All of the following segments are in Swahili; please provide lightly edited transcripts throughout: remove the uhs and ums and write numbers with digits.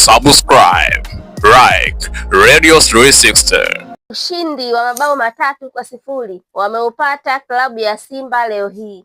Subscribe, like Radio 360. Ushindi wa mabao 3-0 wameupata klabu ya Simba leo hii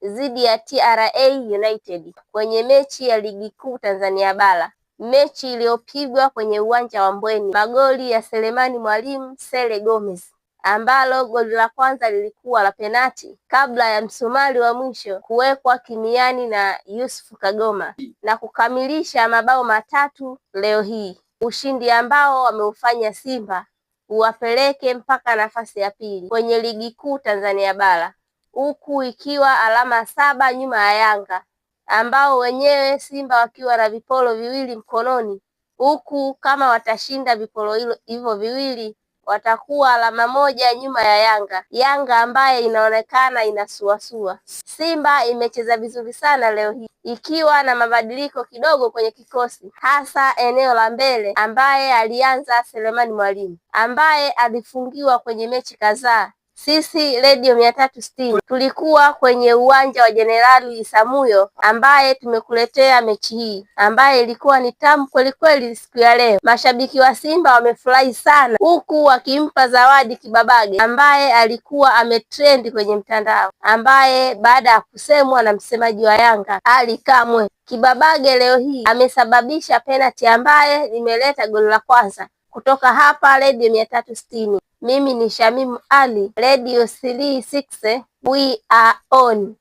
dhidi ya TRA United kwenye mechi ya ligi kuu Tanzania bara, mechi iliyopigwa kwenye uwanja wa Mbweni. Magoli ya Selemani Mwalimu Sele Gomez, ambalo goli la kwanza lilikuwa la penati kabla ya msumari wa mwisho kuwekwa kimiani na Yusuf Kagoma na kukamilisha mabao 3 leo hii, ushindi ambao wameufanya Simba uwapeleke mpaka nafasi ya pili kwenye ligi kuu Tanzania bara, huku ikiwa alama 7 nyuma ya Yanga ambao wenyewe Simba wakiwa na vipolo viwili mkononi, huku kama watashinda vipolo hivyo viwili watakuwa alama 1 nyuma ya Yanga ambaye inaonekana inasuasua. Simba imecheza vizuri sana leo hii ikiwa na mabadiliko kidogo kwenye kikosi, hasa eneo la mbele ambaye alianza Selemani Mwalimu ambaye alifungiwa kwenye mechi kadhaa. Sisi Radio 360 tulikuwa kwenye uwanja wa Jenerali Isamuhyo ambaye tumekuletea mechi hii ambaye ilikuwa ni tamu kweli kweli. Siku ya leo mashabiki wa Simba wamefurahi sana, huku wakimpa zawadi Kibabage ambaye alikuwa ametrend kwenye mtandao, ambaye baada ya kusemwa na msemaji wa Yanga Ali Kamwe, Kibabage leo hii amesababisha penalty ambaye imeleta goli la kwanza. Kutoka hapa Radio 360, mimi ni Shamim Ali, Radio 360, we are on.